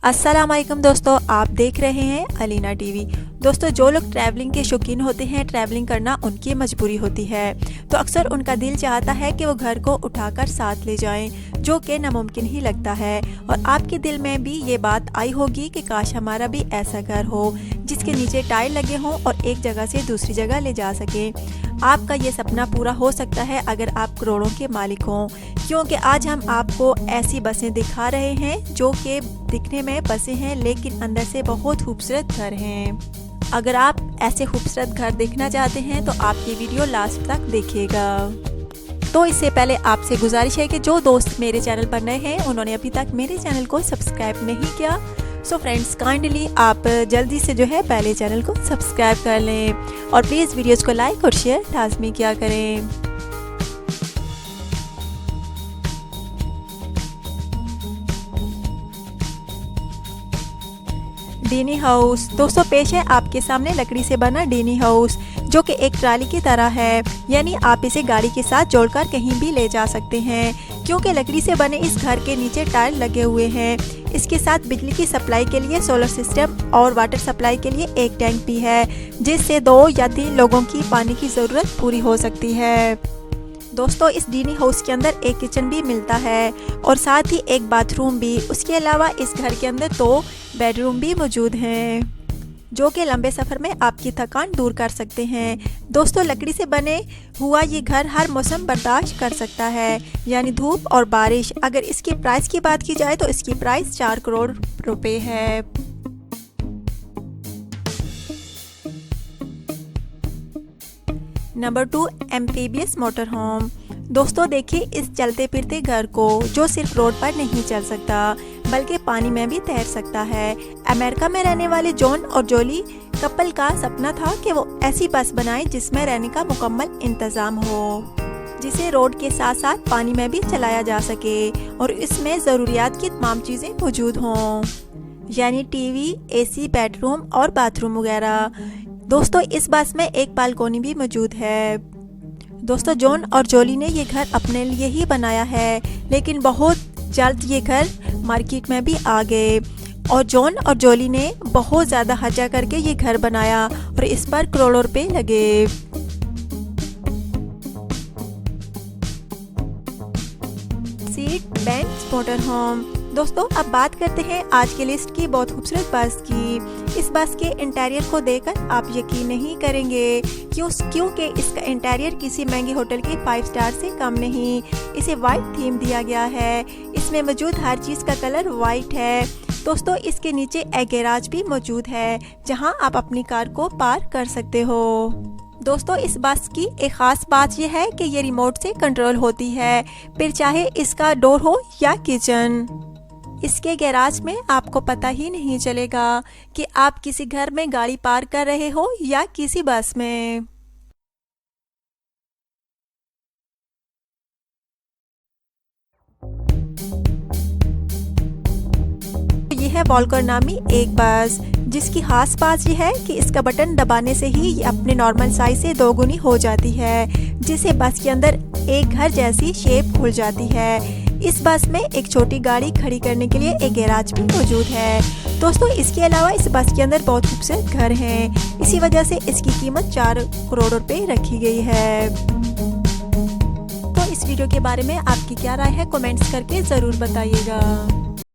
अस्सलाम वालेकुम दोस्तों, आप देख रहे हैं अलीना टीवी। दोस्तों, जो लोग ट्रैवलिंग के शौकीन होते हैं, ट्रैवलिंग करना उनकी मजबूरी होती है, तो अक्सर उनका दिल चाहता है कि वो घर को उठाकर साथ ले जाएं, जो कि नामुमकिन ही लगता है। और आपके दिल में भी ये बात आई होगी कि काश हमारा भी ऐसा घर हो जिसके नीचे टायर लगे हों और एक जगह से दूसरी जगह ले जा सकें। आपका ये सपना पूरा हो सकता है अगर आप करोड़ों के मालिक हों, क्योंकि आज हम आपको ऐसी बसें दिखा रहे हैं जो कि दिखने में बसें हैं लेकिन अंदर से बहुत खूबसूरत घर हैं। अगर आप ऐसे खूबसूरत घर देखना चाहते हैं तो आप ये वीडियो लास्ट तक देखिएगा। तो इससे पहले आपसे गुजारिश है कि जो दोस्त मेरे चैनल पर नए हैं उन्होंने अभी तक मेरे चैनल को सब्सक्राइब नहीं किया, सो फ्रेंड्स काइंडली आप जल्दी से जो है पहले चैनल को सब्सक्राइब कर लें और प्लीज़ वीडियोज़ को लाइक और शेयर लाजमी किया करें। डीनी हाउस दोस्तों, पेश है आपके सामने लकड़ी से बना डीनी हाउस, जो कि एक ट्राली की तरह है, यानी आप इसे गाड़ी के साथ जोड़कर कहीं भी ले जा सकते हैं। क्योंकि लकड़ी से बने इस घर के नीचे टायर लगे हुए हैं। इसके साथ बिजली की सप्लाई के लिए सोलर सिस्टम और वाटर सप्लाई के लिए एक टैंक भी है, जिससे 2 या 3 लोगों की पानी की ज़रूरत पूरी हो सकती है। दोस्तों, इस डीनी हाउस के अंदर एक किचन भी मिलता है और साथ ही एक बाथरूम भी। उसके अलावा इस घर के अंदर 2 बेडरूम भी मौजूद हैं, जो कि लंबे सफ़र में आपकी थकान दूर कर सकते हैं। दोस्तों, लकड़ी से बने हुआ ये घर हर मौसम बर्दाश्त कर सकता है, यानी धूप और बारिश। अगर इसकी प्राइस की बात की जाए तो इसकी प्राइस 4 करोड़ रुपए है। Number 2, amphibious motor home. दोस्तों, देखिए इस चलते फिरते घर को, जो सिर्फ रोड पर नहीं चल सकता बल्कि पानी में भी तैर सकता है। अमेरिका में रहने वाले जॉन और जोली कपल का सपना था कि वो ऐसी बस बनाए जिसमें रहने का मुकम्मल इंतजाम हो, जिसे रोड के साथ साथ पानी में भी चलाया जा सके और इसमें ज़रूरियात की तमाम चीज़ें मौजूद हों, यानी टीवी, एसी, बेडरूम और बाथरूम वगैरह। दोस्तों, इस बस में एक बालकोनी भी मौजूद है। दोस्तों, जॉन और जोली ने ये घर अपने लिए ही बनाया है, लेकिन बहुत जल्द ये घर मार्केट में भी आ गए और जॉन और जोली ने बहुत ज़्यादा खर्चा करके ये घर बनाया और इस पर करोड़ों रुपए लगे। Seat bench motor home. दोस्तों, अब बात करते हैं आज की लिस्ट की बहुत खूबसूरत बस की। इस बस के इंटीरियर को देखकर आप यकीन नहीं करेंगे क्योंकि इसका इंटीरियर किसी महंगे होटल के 5 स्टार से कम नहीं। इसे वाइट थीम दिया गया है। इसमें मौजूद हर चीज़ का कलर वाइट है। दोस्तों, इसके नीचे एक गैराज भी मौजूद है जहां आप अपनी कार को पार्क कर सकते हो। दोस्तों, इस बस की एक ख़ास बात यह है कि ये रिमोट से कंट्रोल होती है, फिर चाहे इसका डोर हो या किचन। इसके गैराज में आपको पता ही नहीं चलेगा कि आप किसी घर में गाड़ी पार्क कर रहे हो या किसी बस में। यह है वॉल्कर नामी एक बस, जिसकी खास बात यह है कि इसका बटन दबाने से ही ये अपने नॉर्मल साइज से 2 गुनी हो जाती है, जिससे बस के अंदर एक घर जैसी शेप खुल जाती है। इस बस में एक छोटी गाड़ी खड़ी करने के लिए एक गैराज भी मौजूद है। दोस्तों, इसके अलावा इस बस के अंदर बहुत खूबसूरत घर हैं, इसी वजह से इसकी कीमत 4 करोड़ रुपए रखी गई है। तो इस वीडियो के बारे में आपकी क्या राय है, कमेंट्स करके ज़रूर बताइएगा।